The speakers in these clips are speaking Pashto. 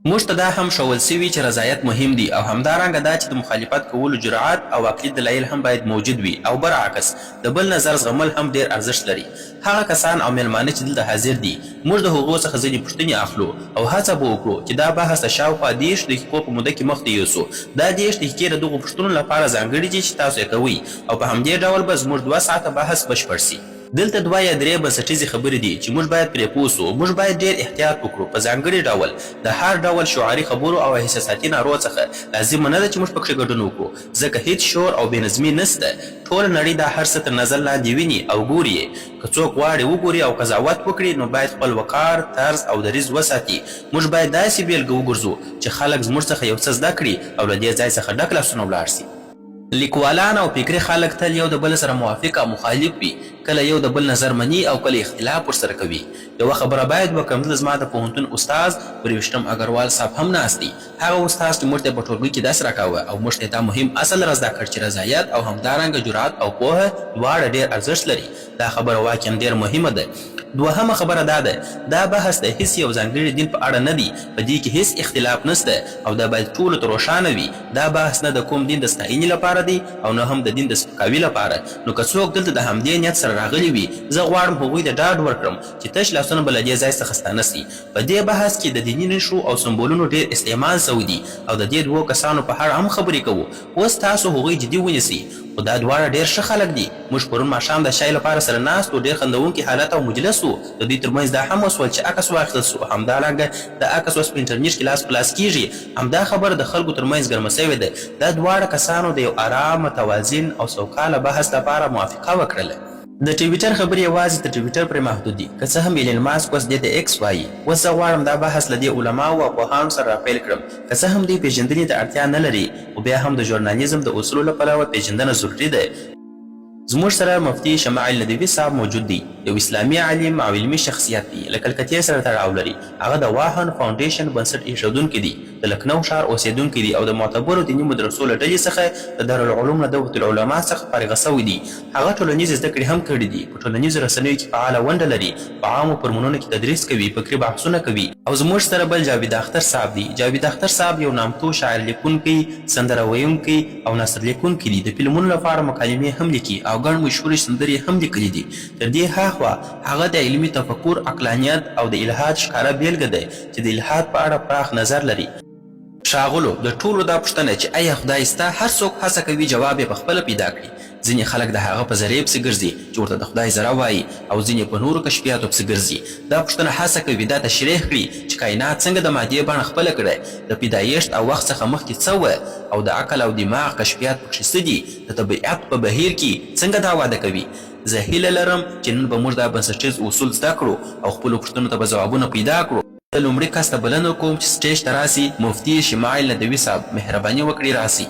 موږ ته دا هم ښوول سوي چې رضایت مهم دی او همدارنګه دا چې د مخالفت کولو جرأت او عقلي دلایل هم باید موجود وي او برعکس د بل نظر زغمل هم ډیر ارزښت لري. هغه کسان او میلمانه چې دلته حاضر دي موږ د هغو څخه ځینې پوښتنې اخلو او هڅه به وکړو چې دا بحث د شاوخوا 30 دقیقو په موده کې مخته یوسو. دا 30 دقیقې د دغو پوښتنو لپاره ځانګړي دي چې تاسو یې کوئ او په همدې ډول به زموږ 2 ساعته بحث بشپړ سي. دلته 2 یا 3 بنسټیزې خبرې دي چې موږ باید پرې پوه سو. موږ باید ډېر احتیاط وکړو په ځانګړي ډول د هر ډول شعاري خبرو او احساساتي نارو څخه. لازمه نه ده چې موږ پکښې ګډون وکړو ځکه هیڅ شور او بېنظمي نشته. ټوله نړۍ دا هر څه تر نظر لاندې ویني او ګوري یې. که څوک غواړي وګوري او قضاوت وکړي نو باید خپل وقار، طرز او دریځ وساتي. موږ باید داسې بېلګه وګرځو چې خلک زموږ څخه یو څه زده کړي او له دې ځای څخه ډک لاسونه ولاړ سي. لیکوالان او فکري خلک تل یو د بل سره موافق او مخالف وي، کله یو د بل نظر مني او کله اختلاف ورسره کوي. یوه خبره باید وکړم، دلته زما د پوهنتون استاد پرویشتم اګروال صاحب هم ناست دی. هغه استاد چې موږ ته په ټولګي کې درس راکاوه او موږ ته دا مهم اصل را زده کړ چې رضایت او همدارنګه جرأت او پوهه دواړه ډېر ارزښت لري. دا خبره واقعا ډېر مهمه ده. دوهمه خبره دا ده، دا بحث د هیڅ یو ځانګړي دین په اړه نه دی. په دې کې هیڅ اختلاف نشته او دا باید ټولو ته روښانه وي. دا بحث نه د کوم دین د ستاینې لپاره دی او نه هم د دین د سپکاوي لپاره. نو که څوک دلته د همدې نیت سره راغلي وي، زه غواړم هغوی ته ډاډ ورکړم چې تش لاسونه به له دې ځای څخه ستانه سي. په دې بحث کې د دیني نښو او سمبولونو ډېر استعمال سوی دی او د دې 2 کسانو په اړه هم خبرې کوو. اوس تاسو هغوی جدي ونیسئ. خو دا دواړه ډېر ښه خلک دي. موږ پرون ماښام د شای لپاره سره ناست وو، ډېر خندونکي حالت او مجلس وو. د دوی ترمنځ دا هم وسول چې عکس واخیستل سو. همدارنګه د عکس اوس په انټرنیټ کې لاس په لاس کیږي. همدا خبره د خلکو ترمنځ ګرمه سوې ده. دا دواړه کسانو د یو ارام، متوازن او سوکاله بحث لپاره موافقه وکړله. د ټویټر خبرې یوازې د ټویټر پرې محدود دي، که څه هم ایلن ماسک اوس دې ته ایکس وایي. اوس زه غواړم دا بحث له دې علماو او پوهانو سره راپیل کړم. که څه هم دوی پیژندنې ته اړتیا نه لري، خو بیا هم د ژورنالیزم د اصولو له پلوه پیژندنه ضروري ده. زموږ سره مفتي شمعل ندوي صاحب موجود دی. یو اسلامي عالم او علمي شخصیت دی. له کلکتې سره تړاو لري. هغه د واهن فاونډیشن بنسټ ایښودونکی دی. د لکنو ښار اوسېدونکی دی او د معتبرو دیني مدرسو له ډلې څخه د دارالعلوم له دولة العلماء څخه فارغه سوی دی. هغه ټولنیزې زده کړې هم کړي دي. په ټولنیزو رسنیو کې فعاله ونډه لري. په عامو فورمونو کې تدریس کوي، فکري بحثونه کوي. او زموږ سره بل جاوید اختر صاحب دی. جاوید اختر صاحب یو نامتو شاعر لیکونکی، سندره ویونکی او نثر لیکونکی دی. د فلمونو لپاره مکالمې هم لیکي او ګڼ مشهورې سندرې هم لیکلي دي. تر دې هاخوا هغه د علمي تفکر، عقلانیت او د الحاد ښکاره بیلګه دی چې د الحاد په اړه پراخ نظر لري. ښاغلو، د ټولو دا پوښتنه چې آیا خدای سته، هر څوک هڅه کوي جواب یې پخپله پیدا کړي. ځینې خلک د هغه په ذریعې پسې ګرځي چې ورته د خدای ذره وایي او ځینې په نورو کشفیاتو پسې ګرځي. دا پوښتنه هڅه کوي دا تشریح کړي چې کائنات څنګه د مادې بڼه خپله کړې، د پیدایښت او وخت څخه مخکې څه وه او د عقل او دماغ کشفیات پکښې څه دي، د طبیعت په بهیر کې څنګه دا واده کوي. زه هیله لرم چې نن به موږ دا بنسټیز اصول زده کړو او خپلو پوښتنو ته به ځوابونه پیدا کړو. د لومړي کس ته بلنه کوم چې سټیج ته راسي. مفتي شمعل ندوي صاحب، مهرباني وکړئ راسي.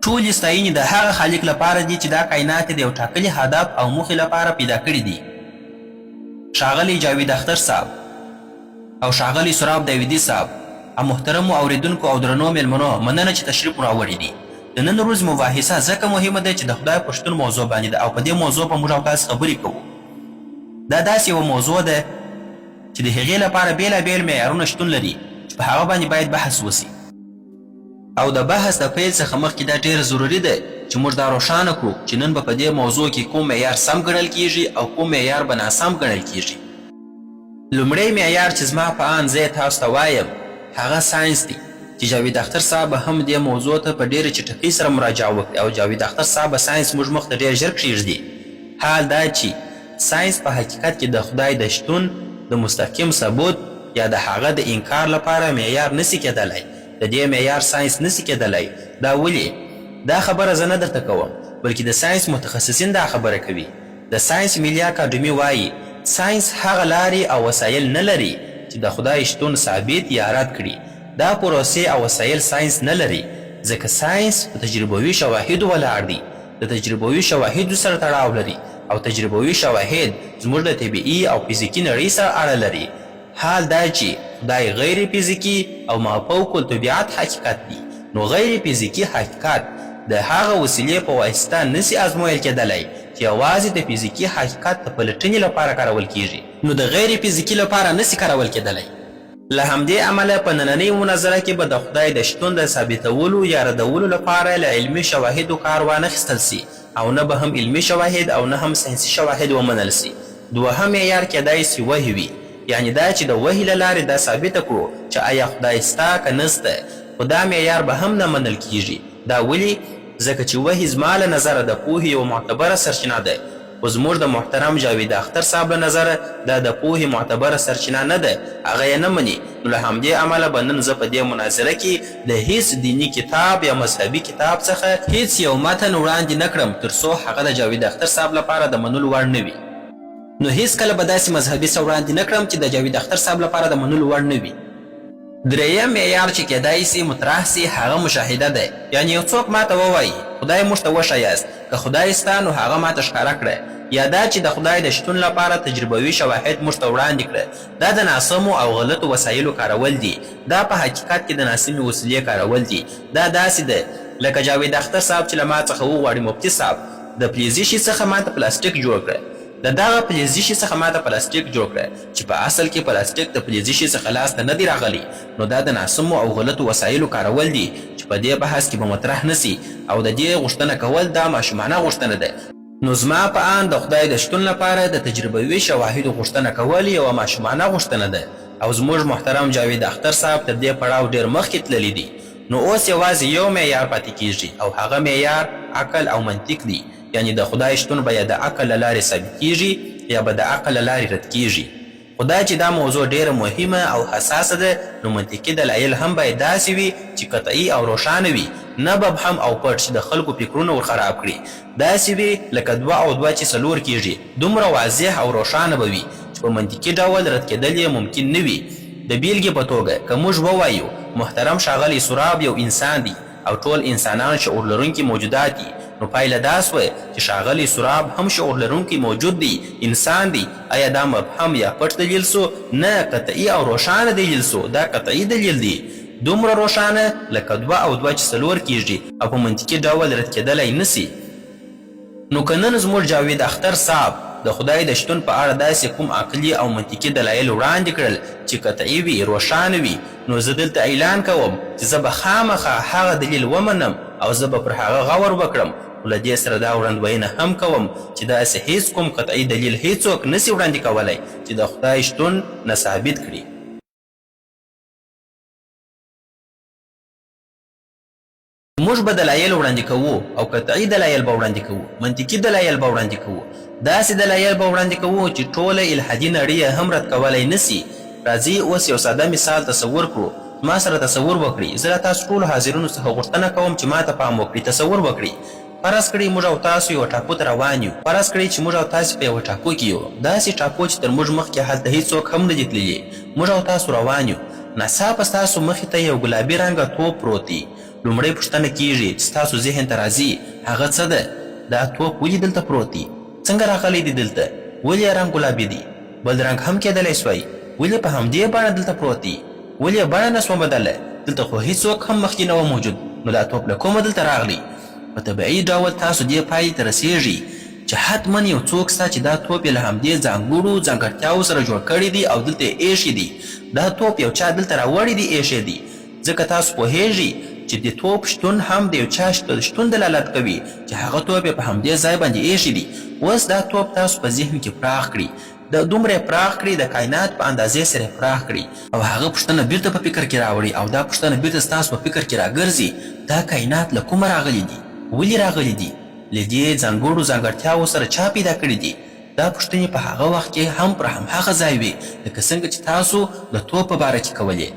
ټولې ستاینې د هغه خالق لپاره دي چې دا کائنات د یو ټاکلي هدف او موخې لپاره پیدا کړي دي. ښاغلی جاوید اختر صاحب او ښاغلی سراب داودي صاحب او محترمو اوریدونکو او درنو میلمنو، مننه چې تشریف مو راوړی دي. د نن ورځ مباحثه ځکه مهمه ده چې د خدای پښتون موضوع باندې ده او په دې موضوع به موږ او تاسو خبرې کوو. دا داسې یوه موضوع ده چې د هغې لپاره بېلابېل معیارونه شتون لري چې په هغه باندې باید بحث وسي. او د بحث د پیل څخه مخکې دا ډېر ضروري ده چې موږ دا روښانه کړو چې نن به په دې موضوع کې کوم معیار سم ګڼل کیږي او کوم معیار به ناسم ګڼل کیږي. لومړی معیار چې زما په آن زه تاسو ته وایم هغه ساینس دی چې جاوید اختر صاحب هم دې موضوع ته په ډېرې چټکۍ سره مراجعه وکړي او جاوید اختر صاحب ساینس موږ مخ ته ډېر ژر کښېږدي. حال دا چې ساینس په حقیقت کې د خدای د شتون د مستقیم ثبوت یا د هغه د انکار لپاره معیار نسي کېدلی. د دې معیار ساینس نسي کېدلی. دا ولې؟ دا خبره زه نه درته کوم بلکې د ساینس متخصصین دا خبره کوي. د ساینس ملي اکاډمي وایي ساینس هغه لارې او وسایل نه لري چې د خدای شتون ثابت یا رد کړي. دا پروسې او وسایل ساینس نه لري ځکه ساینس په تجربوي شواهدو ولاړ دی. د تجربوي شواهدو سره تړاو لري او تجربوي شواهد زموږ د طبیعي او فزیکي نړۍ سره اړه لري. حال دا چې خدای غیر فزیکي او ما فوق الطبیعت حقیقت دی، نو غیر فزیکي حقیقت د هغه وسیلې په واسطه نسي ازمویل کېدلی چې یوازې د فزیکي حقیقت د پلټنې لپاره کارول کیږي، نو د غیر فزیکي لپاره نسي کارول کېدلی. له همدې امله په نننۍ مناظره کې به د خدای د شتون د ثابتولو یا ردولو لپاره له علمي شواهدو کار وانخیستل سي، او نه به هم علمي شواهد او نه هم ساینسي شواهد ومنل سي. دوهم معیار کېدای سي وحی وي، یعنې دا چې د وحی له لارې دا ثابته کړو چې آیا خدای سته که نسته، خو دا معیار به هم نه منل کیږي. دا ولې؟ ځکه چې وحی زما له نظره د پوهې یوه معتبره سرچینه ده، خو زموږ د محترم جاوید اختر صاحب له نظره دا د پوهې معتبره سرچینه نه ده، هغه یې نه مني. نو له همدې امله به نن زه په دې مناظره کې د هیڅ دیني کتاب یا مذهبي کتاب څخه هیڅ یو متن وړاندې نه کړم تر څو هغه د جاوید اختر صاحب لپاره د منلو وړ نه وي. نو هیڅکله به داسې مذهبي څه وړاندې نه کړم چې د جاوید اختر صاحب لپاره د منلو وړ نه وي. دریم معیار چې کېدای سي مطرح سي هغه مشاهده ده، یعنې یو څوک ماته ووایي خدای موږ ته وښایاست، که خدای سته نو هغه ماته ښکاره کړه، یا دا چې د خدای د شتون لپاره تجربوي شواهد موږ ته وړاندې کړه. دا د ناسمو او غلطو وسایلو کارول دي، دا په حقیقت کې د ناسمې وسیلې کارول دي. دا داسې ده لکه جاوید اختر صاحب چې له ما څخه وغواړي مفتي صاحب د فلزي شي څخه ماته پلاستیک جوړ کړه، د دغه فلزي شي څخه ماته پلاستیک جوړ کړه چې په اصل کې پلاستیک د فلزي شي څخه لاسته نه دی راغلی. نو دا د ناسمو او غلطو وسایلو کارول دي چې په دې بحث کې به مطرح نسي، او د دې غوښتنه کول دا ماشومانه غوښتنه ده. نو زما په آن د خدای د شتون لپاره د تجربوي شواهدو غوښتنه کول یوه ماشومانه غوښتنه ده، او زموږ محترم جاوید اختر صاحب تر دې پړاو ډېر مخکې تللی دي. نو اوس یوازې یو معیار پاتې کیږي، او هغه معیار عقل او منطق دی، یعنې د خدای شتون به یا د عقل له لارې ثابت کیږي یا به د عقل له لارې رد کیږي. خو دا چې دا موضوع ډېره مهمه او حساسه ده، نو منطقي دلایل هم باید داسې وي چې قطعي او روښانه وي، نه مبهم او پټ چې د خلکو فکرونه ور خراب کړي. داسې وي لکه 2 او 2 چې 4 کیږي، دومره واضح او روښانه به وي چې په منطقي ډول رد کېدل یې ممکن نه وي. د بیلګې په توګه که موږ ووایو محترم ښاغلی سراب یو انسان دی او ټول انسانان شعور لرونکي موجودات دي، نو پایله دا سوه چې ښاغلی سراب هم شعور لرونکی موجود دی، انسان دی. آیا دا مبهم یا پټ دلیل سو؟ نه، قطعي او روښانه دلیل سو. دا قطعي دلیل دی، دومره روښانه لکه 2 او 2 چې 4 کیږي او په منطقي ډول رد کېدلی نسي. نو که نن زموږ جاوید اختر صاحب د خدای د شتون په اړه داسې کوم عقلي او منطقي دلایل وړاندې کړل چې قطعي وي، روښانه وي، نو زه دلته اعلان کوم چې زه به خامخا هغه دلیل ومنم او زه به پر هغه غور وکړم. خو له دې سره دا وړاندوینه هم کوم چې داسې هیڅ کوم قطعي دلیل هیڅوک نسي وړاندې کولی چې د خدای شتون نه ثابت کړي. موږ به دلایل وړاندې کوو او قطعي دلایل به وړاندې کوو، منطقي دلایل به وړاندې کوو، داسې دلایل به وړاندې کوو چې ټوله الحادي نړۍ هم رد کولی نسي. راځئ اوس یو ساده مثال تصور کړو. ما سره تصور وکړئ، زه له تاسو ټولو حاضرینو څخه غوښتنه کوم چې ما ته پام وکړئ. تصور وکړئ فرض کړئ موږ او تاسو یو ټاپو ته روان یو. فرض کړئ چې موږ او تاسو په یوه ټاپو کې یو، داسې ټاپو چې تر موږ مخکې هلته هیڅوک هم نه دي تللي. موږ او تاسو روان یو، ناڅاپه ستاسو مخې ته یو ګلابي رنګه توپ پروت دی. لومړی پوښتنه کیږي چې ستاسو ذهن ته راځي هغه څه ده؟ دا توپ ولې دلته پروت دی؟ څنګه راغلی دی دلته؟ ولې رنګ ګلابي دی؟ بل رنګ هم کېدلی سوی، ولې په همدې بڼه دلته پروت دی؟ ولې بڼه نه سوه بدله؟ دلته خو هیڅوک هم مخکې نه و موجود، نو دا توپ له کومه دلته راغلی؟ په طبیعي ډول تاسو دې پایلې ته رسیږئ چې حتما یو څوک سته چې دا توپ یې له همدې ځانګړو ځانګړتیاوو سره جوړ کړی دی او دلته یې ایښی دی. دا توپ یو چا دلته راوړی دی، ایښی دی. ځکه تاسو پوهیږئ چې د توپ شتون هم د یو چا شتون دلالت کوي چې هغه توپ یې په همدې ځای باندې ایښی دی. اوس دا توپ تاسو په ذهن کې پراخ کړي، د دومره پراخ کړي د کائنات په اندازې سره پراخ کړي، او هغه پوښتنه بیرته په فکر کې راوړي، او دا پوښتنه بیرته ستاسو په فکر کې راګرځي دا کائنات له کومه راغلی دي؟ ولې راغلی دي؟ له دې ځانګړو ځانګړتیاوو سره چا پیدا کړي دي؟ دا پوښتنې په هغه وخت کې هم پر همهغه ځای وي لکه څنګه چې تاسو د توپ په باره کې کولې.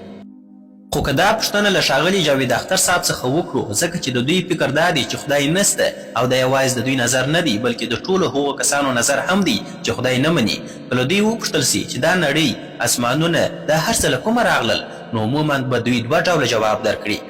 خو که دا پوښتنه له ښاغلي جاوید اختر صاحب څخه وکړو، ځکه چې د دوی فکر دا دی چې خدای نسته، او دا یوازې د دوی نظر نه دی بلکې د ټولو هغو کسانو نظر هم دی چې خدای نه مني. که له دوی وپوښتل سي چې دا نړۍ، اسمانونه، دا هر څه له کومه راغلل، نو عموما به دوی 2 ډوله جواب درکړي.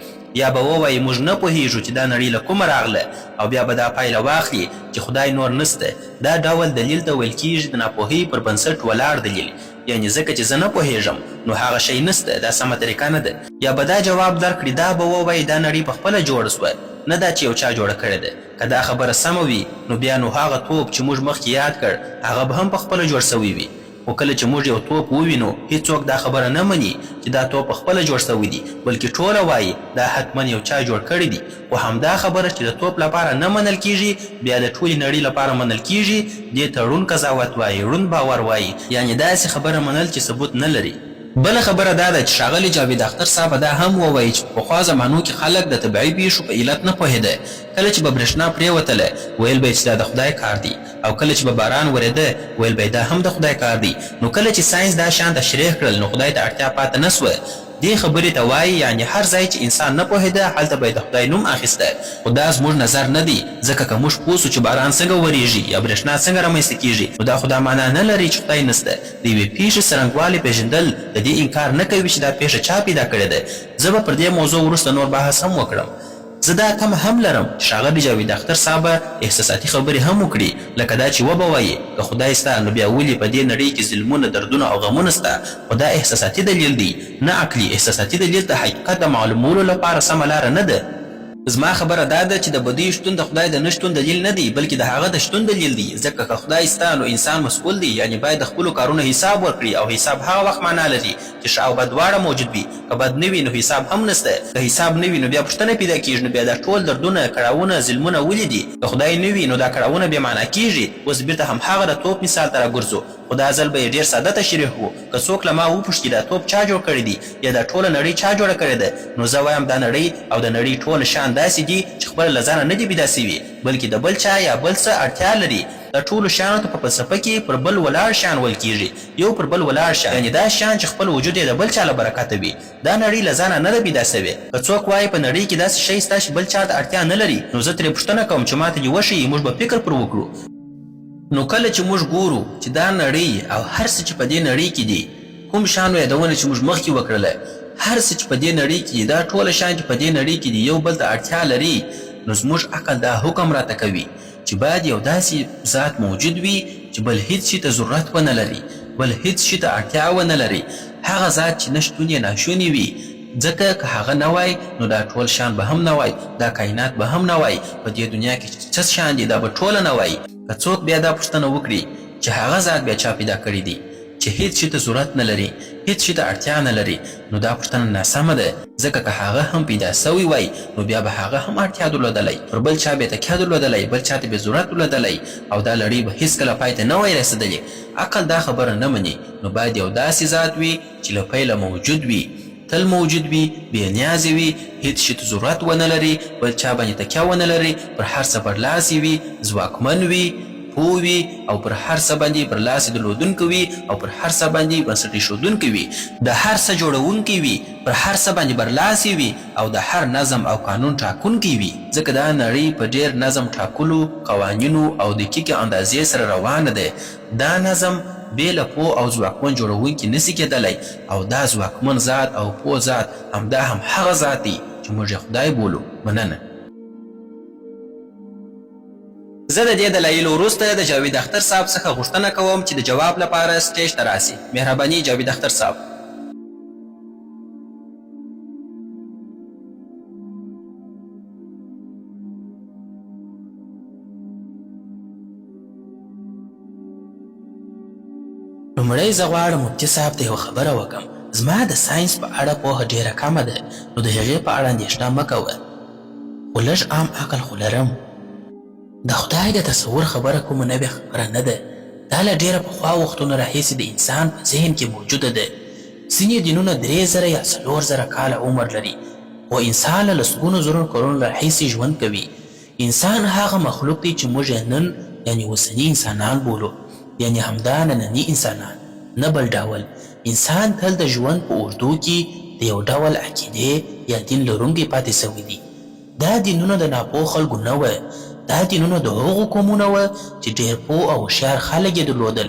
یا به ووایي موږ نه پوهیږو چې دا نړۍ له کومه راغله، او بیا به دا پایله واخلي چې خدای نور نسته. دا ډول دلیل ته ویل کیږي د ناپوهۍ پر بنسټ ولاړ دلیل، یعنې ځکه چې زه نه پوهیږم نو هغه شی نسته، دا سمه طریقه نه ده. یا به دا جواب درکړي، دا به ووایي دا نړۍ په خپله جوړه سوه، نه دا چې یو چا جوړه کړې ده. که دا خبره سمه وي نو بیا نو هغه توپ چې موږ مخکې یاد کړ هغه به هم پخپله جوړ سوی وي. خو کله چې موږ یو توپ ووینو هیڅوک دا خبره نه مني چې دا توپ پخپله جوړ سوی دی، بلکې ټوله وایي دا حتما یو چا جوړ کړی دی. خو همدا خبره چې د توپ لپاره نه منل کیږي بیا د ټولې نړۍ لپاره منل کیږي، دې ته ړوند قضاوت وایي، ړوند باور وایي، یعنې داسې خبره منل چې ثبوت نه لري. بله خبره دا ده چې ښاغلي جاوید اختر صاحب دا هم ووایي چې په پخوا زمانو کې خلک د طبیعي پیښو په علت نه پوهېده. کله چې به برېښنا پرېوتله ویل به یې چې دا د خدای کار دی، او کله چې به باران ورېده ویل به یې دا هم د خدای کار دی. نو کله چې ساینس دا شیان تشریح کړل نو خدای ته اړتیا پاته نه سوه. دې خبرې ته وایي یعنې هر ځای چې انسان نه پوهېده هلته به یې د خدای نوم اخیسته. خو دا زموږ نظر نه دی، ځکه که موږ پوه سو چې باران څنګه ورېږي یا برېښنا څنګه رامنځته کېږي نو دا خو دا معنا نه لري چې خدای نسته. د یوې پیښې څرنګوالی پېژندل د دې انکار نه کوي چې دا پیښه چا پیدا کړې ده. زه به پر دې موضوع وروسته نور بحث هم وکړم. زه دا تمه هم لرم چې ښاغلي جاوید اختر صاحب احساساتي خبرې هم وکړي، لکه دا چې وبه وایي که خدای سته نو بیا ولې په دې نړۍ کې ظلمونه، دردونه او غمونه سته. خو دا احساساتي دلیل دی، نه عقلي. احساساتي دلیل د حقیقت د معلومولو لپاره سمه لاره نه ده. زما خبره دا ده چې د بدیو شتون د خدای د نه شتون دلیل نه دی، بلکې د هغه د شتون دلیل دی. ځکه که خدای سته نو انسان مسؤل دی، یعنې باید د خپلو کارونو حساب ورکړي، او حساب هغه وخت معنا لري چې ښه او بد دواړه موجود وي. که بد نه وي نو حساب هم نسته، که حساب نه وي نو بیا پوښتنه پیدا کېږي نو بیا دا ټول دردونه، کړاوونه، ظلمونه ولې دي؟ که خدای نه وي نو دا کړاوونه بې معنا کېږي. اوس بېرته همهغه د توپ مثال ته راګرځو، خو دا ځل به یې ډېر ساده تشریح و. که څوک له ما وپوښتي دا توپ چا جوړ کړی دی یا دا ټوله نړۍ چا جوړه کړې ده، نو زه وایم دا نړۍ او د نړۍ ټول شیان داسې دي چې خپله له ځانه نه دي پیدا سوي، بلکې د بل چا یا بل څه اړتیا لري. د ټولو شیانو ته په فلسفه کې پر بل ولاړ شیان ویل کېږي، یو پر بل ولاړ شیان، یعنې دا شیان چې خپل وجود یې د بل چا له برکته وي. دا نړۍ له ځانه نه ده پیدا سوې. که څوک وایي په نړۍ کې داسې شی سته چې بل چا ته اړتیا نه لري، نو زه ترې پوښتنه کوم چې ما ته دې وښیي، موږ به فکر پر وکړو. نو کله چې موږ ګورو چې دا نړۍ او هر څه چې په دې نړۍ کې دي، کوم شیانو یادونه چې موږ مخکې وکړله، هر څه چې په دې نړۍ کې دي، دا ټوله شیان چې په دې نړۍ کې دي یو بل ته اړتیا لري، نو زموږ عقل دا حکم راته کوي چې باید یو داسې ذات موجود وي چې بل هیڅ شي ته ضرورت ونه لري، بل هیڅ شي ته اړتیا ونه لري. هغه ذات چې نه شتون یې ناشونی وي، ځکه که هغه نه وای نو دا ټول شیان به هم نه وای، دا کائنات به هم نه وای، په دې دنیا کې چې څه شیان دي دا به ټوله نه وای. که څوک بیا دا پوښتنه وکړي چې هغه ذات بیا چا پیدا کړی دی چې هیڅ شي ته ضرورت نه لري، هیڅ شي ته اړتیا نه لري، نو دا پوښتنه ناسمه ده. ځکه که هغه هم پیدا سوی وای نو بیا به هغه هم اړتیا درلودلی، پر بل چا به تکیه درلودلی، بل چا ته به ضرورت درلودلی، او دا لړۍ به هیڅکله پای ته نه وای رسېدلې. عقل دا خبره نه مني. نو باید یو داسې ذات وي چې له پیله موجود وي، تل موجود وي، بې نیازې وي، هیڅ شي ته ضرورت ونه لري، بل چا باندې تکیه ونه لري، پر هر څه برلاسې وي، ځواکمن وي، پوه وي، او پر هر څه باندې برلاسې درلودونکی وي، او پر هر څه باندې بنسټ ایښودونکی وي، د هر څه جوړونکی وي، پر هر څه باندې برلاسې وي، او د هر نظم او قانون ټاکونکی وي. ځکه دا نړۍ په ډېر نظم ټاکلو، قوانینو او دقیقې اندازې سره روانه ده. دا نظم بې له پوه او ځواکمن جوړونکي نسي کېدلی، او دا ځواکمن ذات او پوه ذات همدا هم هغه ذات دی چې موږ یې خدای بولو. مننه. زه د دې دلایلو وروسته د جاوید اختر صاحب څخه غوښتنه کوم چې د جواب لپاره سټیج ته راسي. مهرباني جاوید اختر صاحب. لومړی زه غواړم مفتي صاحب ته یوه خبره وکړم. زما د ساینس په اړه پوهه ډېره کمه ده، نو د هغې په اړه اندېښنه مه کوه، خو لږ عام عقل خو لرم. د خدای د تصور خبره کومه نوې خبره نه ده. دا له ډېره پخوا وختونو راهیسې د انسان په ذهن کې موجوده ده. ځینې دینونه 3000 یا 4000 کاله عمر لري، خو انسان له لسګونو زرو کلونو راهیسې ژوند کوي. انسان هغه مخلوق دی چې موږ یې نن یعنې اوسني انسانان بولو، یعنې همدا ننني انسانان، نه بل ډول. انسان تل د ژوند په اوږدو کې د یو ډول عقیدې یا دین لرونکی پاتې سوی دی. دا دینونه د ناپوه خلکو نه وه، دا دینونه د هغو قومونه وه چې ډېر پوه او هوښیار خلک یې درلودل.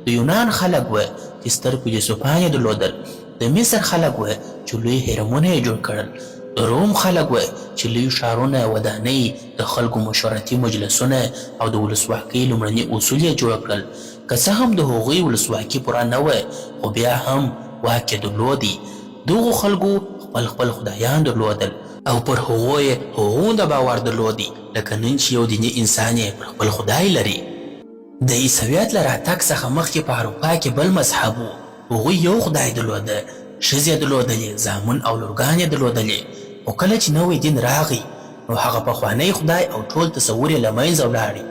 د یونان خلک وه چې ستر فیلسوفان یې درلودل، د مصر خلک وه چې لوی هرمونه یې جوړ کړل، د روم خلک وه چې لوی ښارونه، ودانۍ، د خلکو مشورتي مجلسونه او د ولسواکۍ لومړني اصول یې جوړ کړل. که څه هم د هغوی ولسواکي پوره نه وه، خو بیا هم واک یې درلودی. دغو خلکو خپل خدایان درلودل، او پر هغو یې هغومره باور درلودی لکه نن چې یو دیني انسان یې پر خپل خدای لري. د عیسویت له راتګ څخه مخکې په اروپا کې بل مذهب و. هغوی یو خدای درلوده، ښځې یې درلودلې، زامن او لورګان یې درلودلې. خو کله چې نوی دین راغی نو هغه پخوانی خدای او ټول تصور یې له منځه ولاړې.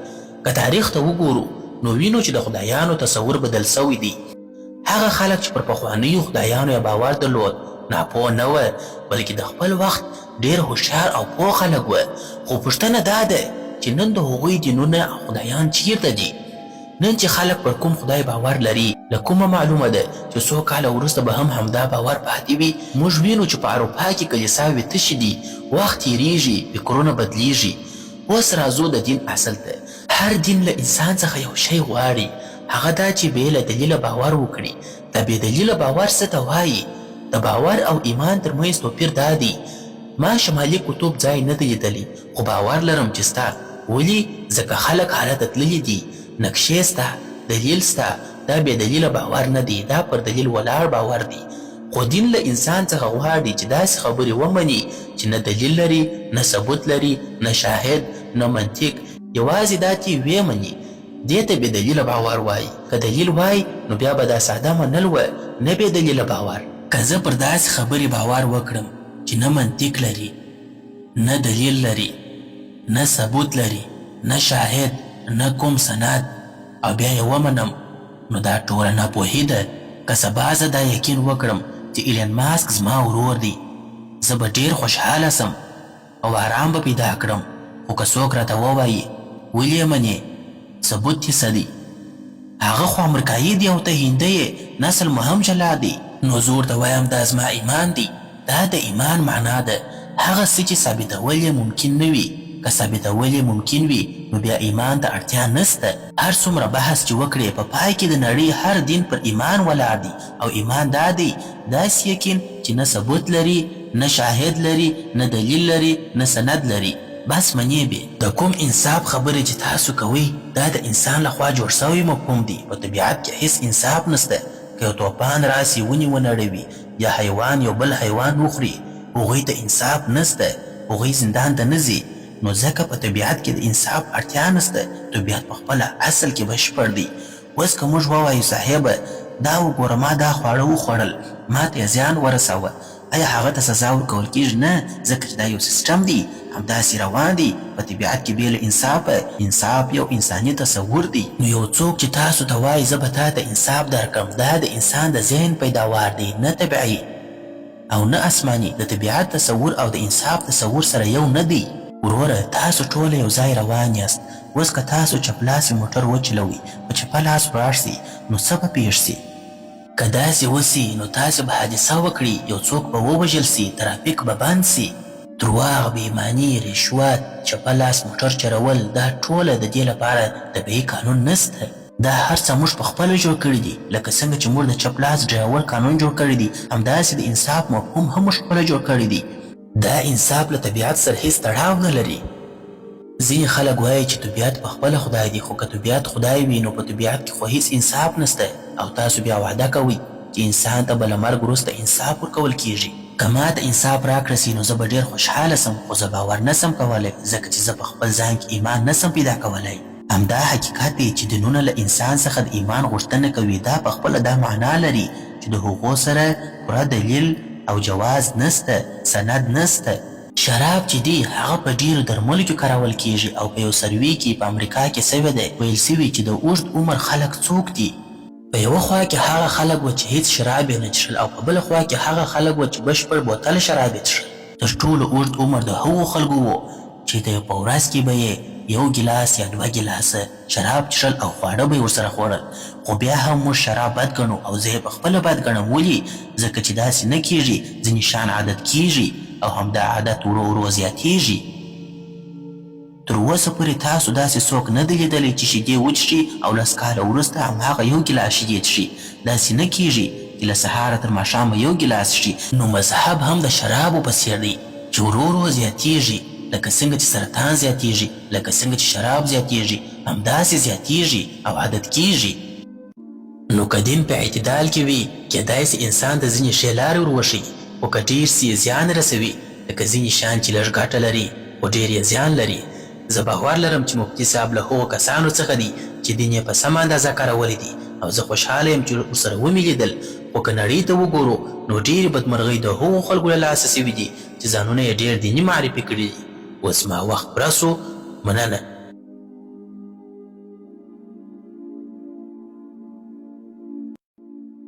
که تاریخ ته وګورو نو وینو چې د خدایانو تصور بدل سوی دی. هغه خلک چې پر پخوانیو خدایانو یې باور درلود ناپوه نه وه، بلکې د خپل وخت ډېر هوښیار او پوه خلک وه. خو پوښتنه دا ده چې نن د هغوی دینونه او خدایان چیرته دي؟ نن چې خلک پر کوم خدای باور لري، له کومه معلومه ده چې څو کاله وروسته به هم همدا باور پاتې وي؟ موږ وینو چې په اروپا کې کلیساوې تشې دي، وخت تېرېږي، فکرونه بدلیږي. اوس راځو د دین اصل ته. هر دین له انسان څخه یو شی غواړي، هغه دا چې بې له دلیله باور وکړي. د بې دلیله باور څه ته وایي؟ د باور او ایمان ترمنځ توپیر دا دی. ما شمالي قطب ځای نه دی لیدلی، خو باور لرم چې ستا. ولې؟ ځکه خلک هلته تللي دي. نقشې سته، دلیل سته. دا بې دلیله باور نه دی، دا پر دلیل ولاړ باور دی. خو دین له انسان څخه غواړي چې داسې خبرې ومني چې نه دلیل لري، نه ثبوت لري، نه شاهد، نه منطق، یوازې دا چې ویې مني. دې ته بې دلیله باور وایي. که دلیل وای نو بیا به دا ساده منل وه، نه بې دلیله باور. که زه پر داسې خبرې باور وکړم چې نه منطق لري، نه دلیل لري، نه ثبوت لري، نه شاهد، نه کوم سند، او بیا یې ومنم، نو دا ټوله ناپوهي ده. که سبا زه دا یقین وکړم چې ایلن ماسک زما ورور دی، زه به ډېر خوشحاله سم او آرام به پیدا کړم. خو که څوک راته ووایي ولې یې منې، ثبوت یې څه دی؟ هغه خو امریکایي دی او ته هندی یې، نسل مو هم جلا دی. نو زه ورته وایم دا زما ایمان دی. دا د ایمان معنا ده، هغه څه چې ثابتول یې ممکن نه وي. که ثابتول یې ممکن وي نو بیا ایمان ته اړتیا نسته. هر څومره بحث چې وکړې، په پای کې د نړۍ هر دین پر ایمان ولاړ دی. او ایمان دا دی، داسې یقین چې نه ثبوت لري، نه شاهد لري، نه دلیل لري، نه سند لري، بس منې به. د کوم انصاف خبرې چې تاسو کوئ دا د انسان لخوا جوړ سوی مفهوم دی. په طبیعت کې هیڅ انصاف نسته. که یو توپان راسي ونې ونړوي یا حیوان یو بل حیوان وخوري، هغوی ته انصاف نسته، هغوی زندان ته نه ځي. نو ځکه په طبیعت کې د انصاف اړتیا نسته. طبیعت په خپله اصل کې بشپړ دی. اوس که موږ ووایو صاحبه دا وګوره ما دا خواړه وخوړل، ما ته یې زیان ورسوه، آیا هغه ته سزا ورکول کېږي؟ نه، ځکه چې دا یو سیسټم دی، همداسې روان دی. په طبیعت کې بې له انصافه، انصاف یو انساني تصور دی. نو یو څوک چې تاسو ته وایي زه به تا ته انصاف درکړم، دا د انسان د ذهن پیداوار دی، نه طبیعي او نه آسماني. د طبیعت تصور او د انصاف تصور سره یو نه دی. وروره تاسو ټوله یو ځای روان یاست. اوس که تاسو چپلاسې موټر وچلوئ، په چپه لاس ولاړ سئ، نو څه به پېښ سي؟ که داسې وسي نو تاسې به حادثه وکړي، یو څوک به ووژل سي، ترافیک به بند سي. درواغ، بېایماني، رشوت، چپه لاس موټر چلول، دا ټوله د دې لپاره طبیعي قانون نسته. دا هر څه موږ په خپله جوړ کړي دي. لکه څنګه چې موږ د چپ لاس ډرایول قانون جوړ کړی دی، همداسې د انصاف مفهوم هم موږ خپله جوړ کړی دی. دا انصاف له طبیعت سره هیڅ تړاو نه لري. ځینې خلک وایي چې طبیعت په خپله خدای دی، خو که طبیعت خدای وي نو په طبیعت کې خو هیڅ انصاف نسته. او تاسو بیا وعده کوئ چې انسان ته به له مرګ وروسته انصاف ورکول کیږي. که ما ته انصاف راکړه سي نو زه به ډېر خوشحاله سم، خو زه باور نسم کولی، ځکه چې زه په خپل ځان کې ایمان نسم پیدا کولی. همدا حقیقت دی چې دینونه له انسان څخه د ایمان غوښتنه کوي. دا په خپله دا معنا لري چې د هغو سره پوره دلیل او جواز نسته، سند نسته. شراب چې دی هغه په ډیرو درملو کې کارول کیږي. او په یو سروي کې په امریکا کې سوی دی، ویل سوي چې د اوږد عمر خلک څوک دي. په یوه خوا کې هغه خلک و چې هیڅ شراب یې نه څښل، او په بله خوا کې هغه خلک و چې بشپړ بوتل شراب یې څښل. تر ټولو اوږد عمر د هغو خلکو و چې د په ورځ کې به یې یو ګیلاس یا 2 ګیلاسه شراب څښل او خواړه به یې ورسره خوړل. خو بیا هم موږ شراب بد ګڼو، او زه یې په خپله بد ګڼم. ولې؟ ځکه چې داسې نه کیږي. ځینې شیان عادت کیږي او همدا عادت ورو ورو زیاتیږي. تر اوسه پورې تاسو داسې څوک نه دی لیدلی چې شیدې وڅښي او 10 کاله وروسته هماغه یو ګیلاس شیدې څښي. داسې نه کیږي چې له سهاره تر ماښامه یو ګیلاس څښي. نو مذهب هم د شرابو په څېر دی چې ورو ورو زیاتیږي. لکه څنګه چې سرطان زیاتیږي، لکه څنګه چې شراب زیاتیږي، همداسې زیاتیږي او عادت کیږي. نو که دین په اعتدال کې وي، کیدای سي انسان د ځینې ښې لارې ور وښیي، خو که ډېر سي زیان رسوي. لکه ځینې شیان چې لږ ګټه لري خو ډېر یې زیان لري. زه باور لرم چې مفتي صاحب له هغو کسانو څخه دی چې دین یې په سمه اندازه کارولی دی او زه خوشحاله یم چې ورسره ومې لیدل. خو که نړۍ ته وګورو نو ډېرې بدمرغۍ د هغو خلکو له لاسه سوي دي چې ځانونه یې ډېر دیني معرفي کړي دي. اوس ما وخت پوره سو. مننه.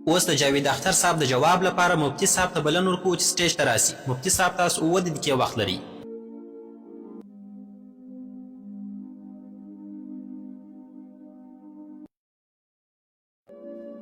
اوس د جاوید اختر صاحب د جواب لپاره مفتي صاحب ته بلنه ورکوو چې سټیج ته راسي. مفتي صاحب تاسو 7 دقیقې وخت لري.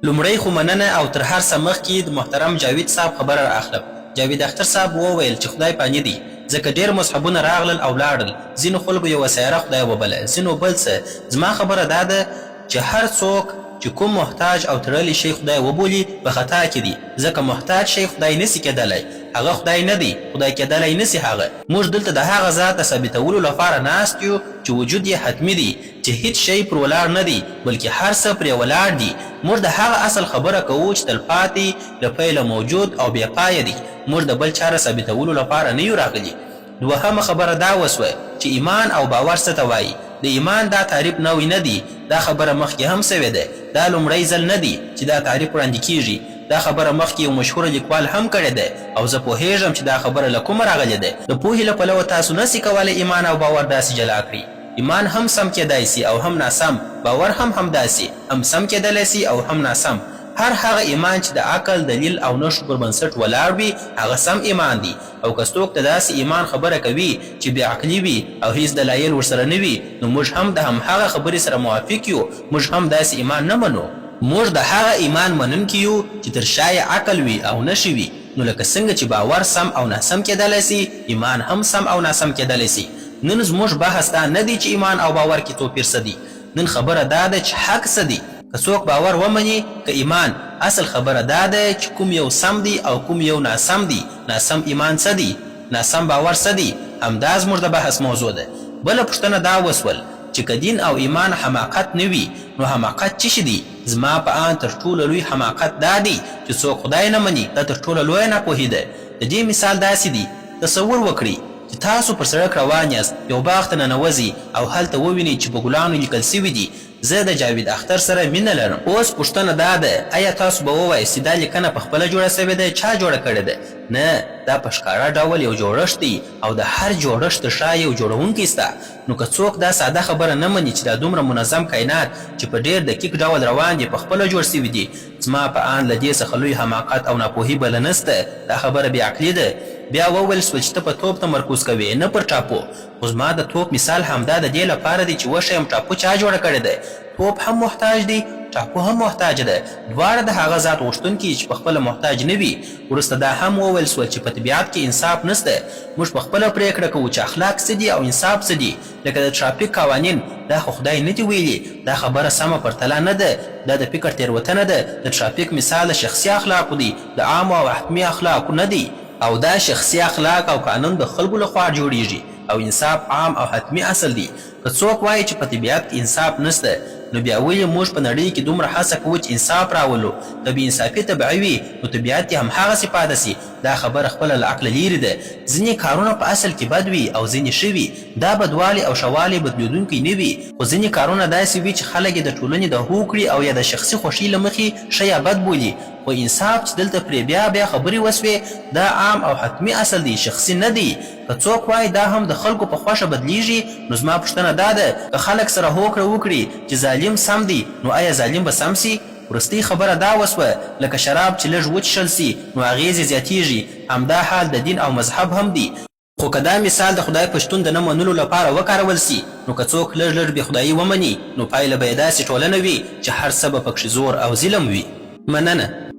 لومړی خو مننه او تر هر څه مخکې د محترم جاوید صاحب خبره را اخلم. جاوید اختر صاحب وویل چې خدای پانی دی ځکه ډېر مذهبونه راغلل او لاړل. ځینو خلکو یوه سیاره خدای وبله، ځینو بل څه. زما خبره دا ده چې هر څوک چې کوم محتاج او تړلی شی خدای وبولي په خطا کې دي، ځکه محتاج شی خدای نسي کېدلی، هغه خدای نه دی، خدای کېدلی نسي هغه. موږ دلته د هغه ذات د ثابتولو لپاره ناست یو چې وجود یې حتمي دی، چې هیڅ شی پر ولاړ نه دی بلکې هر څه پرې ولاړ دي. موږ د هغه اصل خبره کوو چې تلپاتې له پیله موجود او بې پایه دی. موږ د بل چاره ثابتولو لپاره نه یو راغلي. دوهمه خبره دا وسوه چې ایمان او باور څه ته وایي. د ایمان دا تعریف نوی نه دی، دا خبره مخکې هم سوې ده. دا لومړی ځل نه دی چې دا تعریف وړاندې کیږي. دا خبره مخکې یو مشهوره لیکوال هم کړې ده او زه پوهیږم چې دا خبره له کومه راغلې ده. د پوهې له پلوه تاسو نسي کولی ایمان او باور داسې جلا کړي. ایمان هم سم کېدای سي او هم ناسم، باور هم همداسې هم سم کېدلی سي او هم ناسم. هر هغه ایمان چې د عقل، دلیل او نښو پر بنسټ ولاړ وي هغه سم ایمان دی. او که څوک د داسې ایمان خبره کوي چې بې عقلي وي او هیڅ دلایل ورسره نه وي نو موږ هم د همهغه خبرې سره موافق یو. موږ هم داسې ایمان نه منو. موږ د هغه ایمان منونکي یو چې تر شا عقل وي او نښې وي. نو لکه څنګه چې باور سم او ناسم کېدلی سي، ایمان هم سم او ناسم کېدلی سي. نن زموږ بحث دا نه دی چې ایمان او باور کې توپیر څه دی. نن خبره دا ده چې حق څه دی. که څوک باور ومني که ایمان، اصل خبره دا ده چې کوم یو سم دی او کوم یو ناسم دی. ناسم ایمان څه دی، ناسم باور څه دی، همدا زموږ د بحث موضوع ده. بله پوښتنه دا وسول چې که دین او ایمان حماقت نه وي نو حماقت څه شي دی؟ زما په آن تر ټولو لوی حماقت دا دی چې څوک خدای نه مني. دا تر ټولو لویه ناپوهي ده. د دې مثال داسې دی، تصور وکړئ چې تاسو پر سړک روان یاست، یو باغ ته ننوځئ او هلته ووینئ چې په ګلانو لیکل سوي دي زه د جاوید اختر سره مینه لرم. اوس پوښتنه دا ده آیا تاسو به ووایئ چې دا لیکنه په خپله جوړه سوې ده؟ چا جوړه کړې ده؟ نه، دا په ښکاره ډول یو جوړښت دی او د هر جوړښت تر شا یو جوړونکی سته. نو که څوک دا ساده خبره نه مني چې دا دومره منظم کائنات چې په ډېر دقیق ډول روان دي په خپله جوړ سوي دي، زما په آن له دې څخه لوی حماقت او ناپوهي بله نسته. دا خبره بېعقلي ده. بیا وویل سول چې ته په توپ تمرکز کوې نه پر ټاپو. خو زما د توپ مثال همدا د دې لپاره دی چې وښیم ټاپو چا جوړه کړې ده. توپ هم محتاج دی، ټاپو هم محتاج ده. دواړه د هغه ذات غوښتونکي چې په خپله محتاج نه وي. وروسته دا هم وویل سول چې په طبیعت کې انصاف نسته. موږ په خپله پرېکړه کوو چې اخلاق څه دي او انصاف څه دي. لکه د ټرافیک قوانین، دا خو خدای نه دي ویلي. دا خبره سمه پرتله نه ده، دا د فکر تېروتنه ده. د ټرافیک مثال د شخصي اخلاقو دی، د عامو او حتمي اخلاقو نه دی. او دا شخصي اخلاق او قانون د خلکو لخوا جوړیږي او انصاف عام او حتمي اصل دی. که څوک وایي چې په طبیعت کې انصاف نسته نو بیا ولې موږ په نړۍ کې دومره هڅه کوو چې انصاف راولو؟ که بې انصافي طبیعي وي نو طبیعت یې همهغسې پاته سي. دا خبره خپله له عقله لیرې ده. ځینې کارونه په اصل کې بد وي او ځینې ښه وي. دا بدوالی او ښهوالی بدلېدونکی نه وي. خو ځینې کارونه داسې وي چې خلک یې د ټولنې د هوکړې او یا د شخصي خوښۍ له مخې ښه یا بد بولي. خو انصاف چې دلته پرې بیا بیا خبرې وسوې دا عام او حتمي اصل دی، شخصي نه دی. که څوک وایي دا هم د خلکو په خوښه بدلیږي نو زما پوښتنه دا ده که خلک سره هوکړه وکړي چې ظالم سم دی نو آیا ظالم به سم سي؟ وروستۍ خبره دا وسوه لکه شراب چې لږ وڅښل سي نو اغېزې زیاتیږي. همدا حال د دین او مذهب هم دی. خو که دا مثال د خدای په شتون د نه منلو لپاره وکارول سي نو که څوک لږ لږ بې خدایي ومني نو پایله به یې داسې ټولنه وي چې هر څه به پکښې زور او ظلم وي. مننه.